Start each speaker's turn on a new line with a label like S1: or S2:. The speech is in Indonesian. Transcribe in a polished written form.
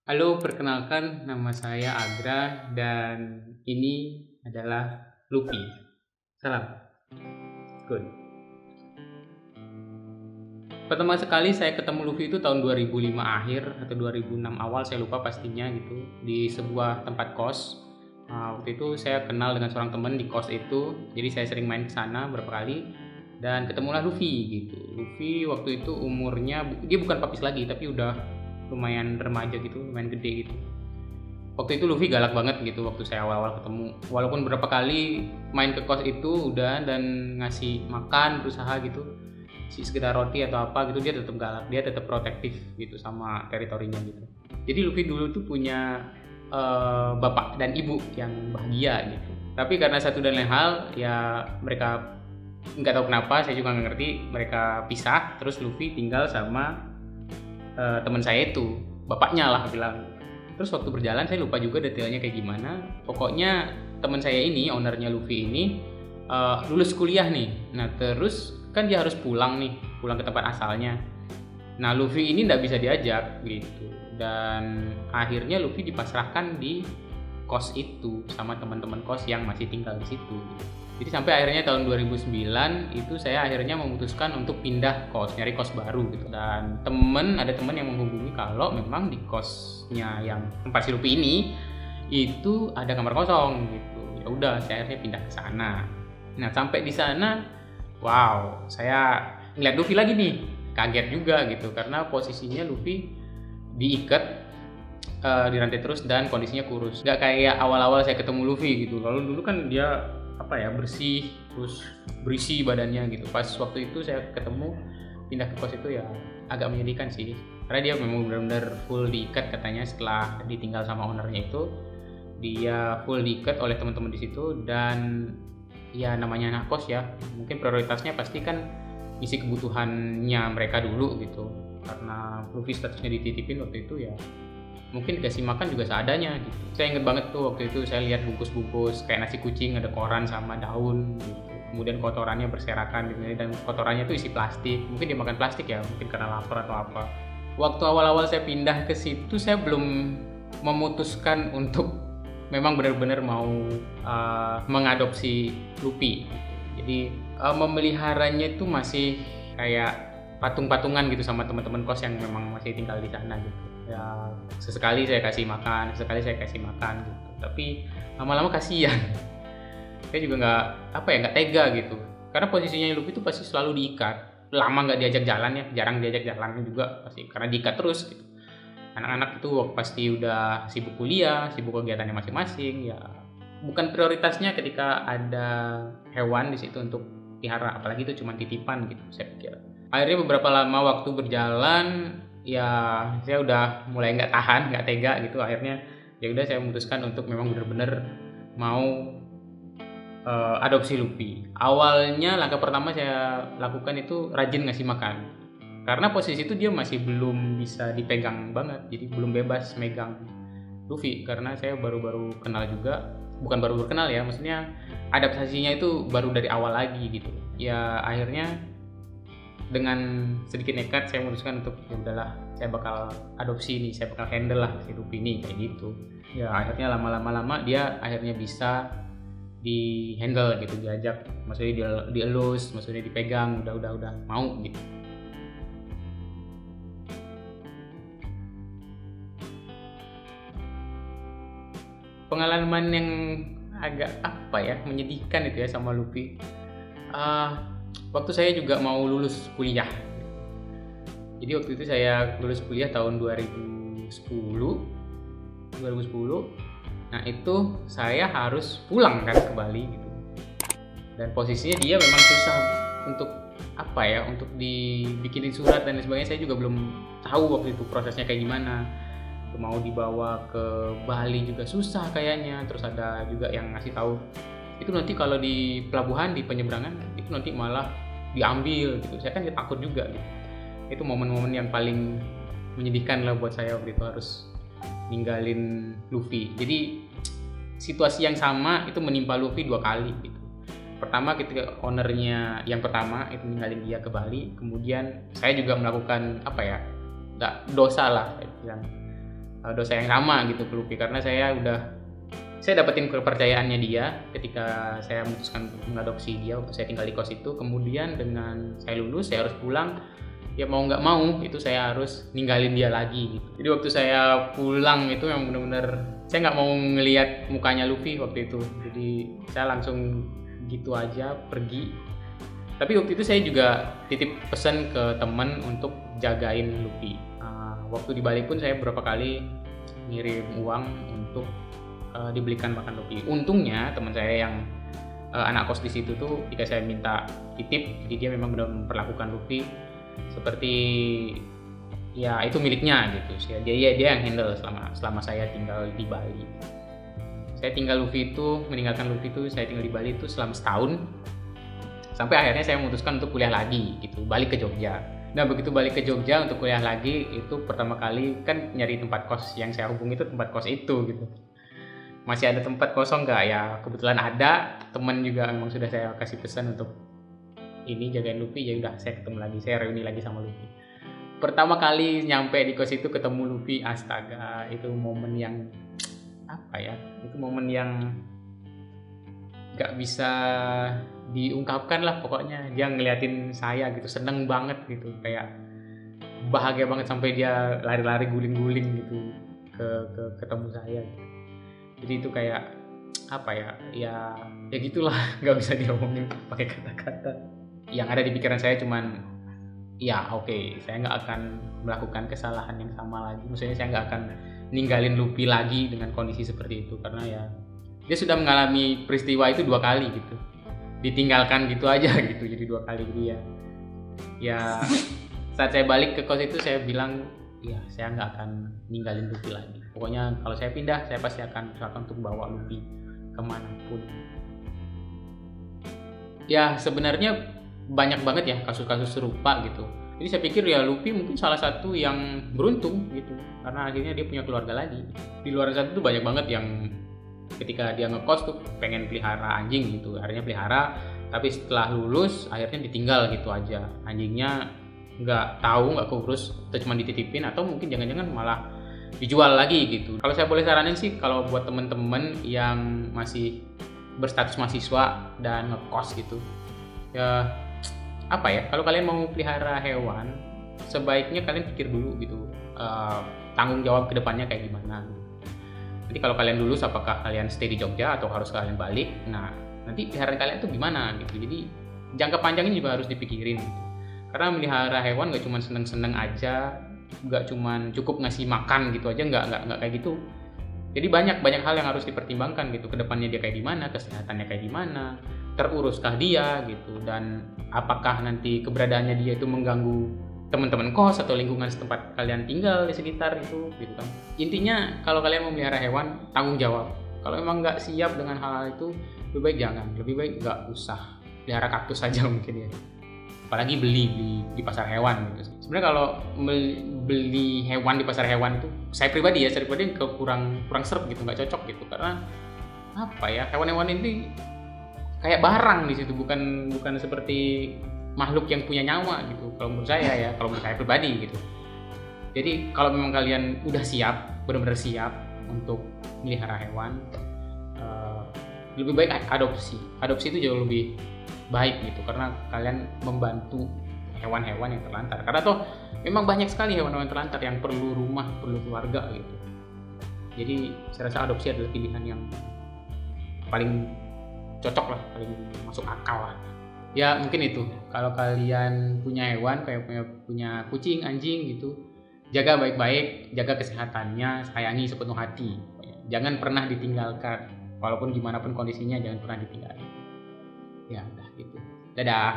S1: Halo, perkenalkan nama saya Agra dan ini adalah Luffy. Salam. Good. Pertama sekali saya ketemu Luffy itu tahun 2005 akhir atau 2006 awal, saya lupa pastinya gitu, di sebuah tempat kos. Waktu itu saya kenal dengan seorang teman di kos itu, jadi saya sering main ke sana beberapa kali dan ketemulah Luffy gitu. Luffy waktu itu umurnya dia bukan papis lagi tapi udah lumayan remaja gitu, lumayan gede gitu. Waktu itu Luffy galak banget gitu waktu saya awal-awal ketemu. Walaupun beberapa kali main ke kos itu udah dan ngasih makan berusaha gitu, si sekedar roti atau apa gitu, dia tetap galak, dia tetap protektif gitu sama teritorinya gitu. Jadi Luffy dulu tuh punya bapak dan ibu yang bahagia gitu. Tapi karena satu dan lain hal ya mereka nggak tahu kenapa, saya juga nggak ngerti, mereka pisah. Terus Luffy tinggal sama teman saya itu, bapaknya lah bilang. Terus waktu berjalan saya lupa juga detailnya kayak gimana. Pokoknya teman saya ini, ownernya Luffy ini lulus kuliah nih. Nah terus kan dia harus pulang nih, pulang ke tempat asalnya. Nah Luffy ini nggak bisa diajak gitu. Dan akhirnya Luffy dipasrahkan di kos itu sama teman-teman kos yang masih tinggal di situ. Jadi sampai akhirnya tahun 2009 itu saya akhirnya memutuskan untuk pindah kos, nyari kos baru gitu. Dan ada temen yang menghubungi kalau memang di kosnya yang tempat si Luffy ini itu ada kamar kosong gitu. Ya udah, saya akhirnya pindah ke sana. Nah sampai di sana, wow, saya ngeliat Luffy lagi nih, kaget juga gitu karena posisinya Luffy diikat dirantai terus dan kondisinya kurus. Nggak kayak awal-awal saya ketemu Luffy gitu. Lalu dulu kan dia bersih terus berisi badannya gitu. Pas waktu itu saya ketemu pindah ke kos itu ya agak menyedihkan sih, karena dia memang benar-benar full diikat katanya. Setelah ditinggal sama ownernya itu dia full diikat oleh teman-teman di situ. Dan ya namanya anak kos ya, mungkin prioritasnya pasti kan isi kebutuhannya mereka dulu gitu. Karena Luffy statusnya dititipin waktu itu ya mungkin dikasih makan juga seadanya gitu. Saya inget banget tuh waktu itu saya lihat bungkus-bungkus kayak nasi kucing, ada koran sama daun gitu. Kemudian kotorannya berserakan gitu, dan kotorannya tuh isi plastik. Mungkin dia makan plastik ya, mungkin karena lapar atau apa. Waktu awal-awal saya pindah ke situ saya belum memutuskan untuk memang benar-benar mau mengadopsi Luffy. Jadi memeliharanya itu masih kayak patung-patungan gitu sama teman-teman kos yang memang masih tinggal di sana gitu. Ya sesekali saya kasih makan gitu. Tapi lama-lama kasihan. Saya juga nggak tega gitu. Karena posisinya Luffy itu pasti selalu diikat. Lama nggak diajak jalan ya, jarang diajak jalan juga pasti karena diikat terus gitu. Anak-anak itu pasti udah sibuk kuliah, sibuk kegiatannya masing-masing ya. Bukan prioritasnya ketika ada hewan di situ untuk pelihara, apalagi itu cuma titipan gitu saya pikir. Akhirnya beberapa lama waktu berjalan ya saya udah mulai nggak tahan, nggak tega gitu. Akhirnya ya udah saya memutuskan untuk memang benar-benar mau adopsi Luffy. Awalnya langkah pertama saya lakukan itu rajin ngasih makan, karena posisi itu dia masih belum bisa dipegang banget, jadi belum bebas megang Luffy. Karena saya baru-baru kenal juga, bukan baru kenal ya, maksudnya adaptasinya itu baru dari awal lagi gitu. Ya akhirnya dengan sedikit nekat saya memutuskan untuk ya udahlah, saya bakal adopsi nih, saya bakal handle lah si Luffy ini kayak gitu. Ya akhirnya lama dia akhirnya bisa di handle gitu, diajak, maksudnya dielus, maksudnya dipegang, udah mau gitu. Pengalaman yang agak menyedihkan itu ya sama Luffy. Waktu saya juga mau lulus kuliah. Jadi waktu itu saya lulus kuliah tahun 2010. Nah itu saya harus pulang kan ke Bali gitu. Dan posisinya dia memang susah untuk untuk dibikinin surat dan sebagainya. Saya juga belum tahu waktu itu prosesnya kayak gimana. Mau dibawa ke Bali juga susah kayaknya. Terus ada juga yang ngasih tahu itu nanti kalau di pelabuhan, di penyeberangan itu nanti malah diambil gitu. Saya kan takut juga gitu. Itu momen-momen yang paling menyedihkan lah buat saya waktu itu, harus ninggalin Luffy. Jadi situasi yang sama itu menimpa Luffy 2 kali gitu. Pertama ketika ownernya yang pertama itu ninggalin dia ke Bali, kemudian saya juga melakukan dosa lah saya bilang. dosa yang sama gitu ke Luffy, karena saya dapetin kepercayaannya dia ketika saya memutuskan untuk mengadopsi dia waktu saya tinggal di kos itu. Kemudian dengan saya lulus, saya harus pulang, ya mau nggak mau itu saya harus ninggalin dia lagi gitu. Jadi waktu saya pulang itu yang benar-benar saya nggak mau ngelihat mukanya Luffy waktu itu, jadi saya langsung gitu aja pergi. Tapi waktu itu saya juga titip pesan ke teman untuk jagain Luffy. Waktu di Bali pun saya beberapa kali ngirim uang untuk dibelikan makan Luffy. Untungnya teman saya yang anak kos di situ tuh, ketika saya minta titip, jadi dia memang benar memperlakukan Luffy seperti ya itu miliknya gitu. Dia yang handle selama saya tinggal di Bali. Saya meninggalkan Luffy itu saya tinggal di Bali itu selama setahun, sampai akhirnya saya memutuskan untuk kuliah lagi gitu, balik ke Jogja. Nah begitu balik ke Jogja untuk kuliah lagi, itu pertama kali kan nyari tempat kos, yang saya hubungi itu tempat kos itu gitu. Masih ada tempat kosong nggak ya? Kebetulan ada, teman juga memang sudah saya kasih pesan untuk ini jagain Luffy, ya udah saya ketemu lagi, saya reuni lagi sama Luffy. Pertama kali nyampe di kos itu ketemu Luffy, astaga, itu momen yang apa ya? Itu momen yang nggak bisa diungkapkan lah pokoknya. Dia ngeliatin saya gitu, seneng banget gitu, kayak bahagia banget sampai dia lari-lari guling-guling gitu ke ketemu saya gitu. Jadi itu kayak apa ya, ya gitulah, nggak bisa diomongin pakai kata-kata. Yang ada di pikiran saya cuman ya oke, saya nggak akan melakukan kesalahan yang sama lagi. Maksudnya saya nggak akan ninggalin Luffy lagi dengan kondisi seperti itu, karena ya dia sudah mengalami peristiwa itu 2 kali gitu, ditinggalkan gitu aja gitu, jadi 2 kali. Jadi ya saat saya balik ke kos itu saya bilang ya saya nggak akan ninggalin Luffy lagi. Pokoknya kalau saya pindah, saya pasti akan usahakan untuk bawa Luffy kemanapun. Ya sebenarnya banyak banget ya kasus-kasus serupa gitu. Jadi saya pikir ya Luffy mungkin salah satu yang beruntung gitu, karena akhirnya dia punya keluarga lagi. Di luar sana tuh banyak banget yang ketika dia ngekos tuh pengen pelihara anjing gitu, akhirnya pelihara, tapi setelah lulus akhirnya ditinggal gitu aja. Anjingnya nggak tahu, nggak keurus, atau cuma dititipin, atau mungkin jangan-jangan malah dijual lagi gitu. Kalau saya boleh saranin sih, kalau buat temen-temen yang masih berstatus mahasiswa dan ngekos gitu, ya apa ya, kalau kalian mau pelihara hewan, sebaiknya kalian pikir dulu gitu, tanggung jawab kedepannya kayak gimana. Nanti kalau kalian lulus, apakah kalian stay di Jogja atau harus kalian balik? Nah nanti peliharaan kalian tuh gimana gitu. Jadi jangka panjangnya juga harus dipikirin gitu. Karena melihara hewan gak cuma seneng-seneng aja, gak cuma cukup ngasih makan gitu aja, nggak kayak gitu. Jadi banyak hal yang harus dipertimbangkan gitu. Kedepannya dia kayak gimana, kesehatannya kayak gimana, teruruskah dia gitu, dan apakah nanti keberadaannya dia itu mengganggu teman-teman kos atau lingkungan setempat kalian tinggal di sekitar itu gitu kan. Intinya kalau kalian mau melihara hewan, tanggung jawab. Kalau emang nggak siap dengan hal-hal itu, lebih baik jangan, lebih baik nggak usah pelihara kaktus saja mungkin ya. Apalagi beli di pasar hewan gitu. Sebenarnya kalau beli hewan di pasar hewan itu, saya pribadi kurang serp gitu, nggak cocok gitu, karena apa ya, hewan-hewan ini kayak barang di situ, bukan seperti makhluk yang punya nyawa gitu. Kalau menurut saya pribadi gitu. Jadi kalau memang kalian udah siap, benar-benar siap untuk melihara hewan, lebih baik adopsi itu jauh lebih baik gitu, karena kalian membantu hewan-hewan yang terlantar. Karena toh memang banyak sekali hewan-hewan terlantar yang perlu rumah, perlu keluarga gitu. Jadi saya rasa adopsi adalah pilihan yang paling cocok lah, paling masuk akal lah. Ya mungkin itu, kalau kalian punya hewan, kayak punya kucing, anjing gitu, jaga baik-baik, jaga kesehatannya, sayangi sepenuh hati. Jangan pernah ditinggalkan, walaupun gimana pun kondisinya, jangan pernah ditinggalkan. Ya udah gitu, dadah.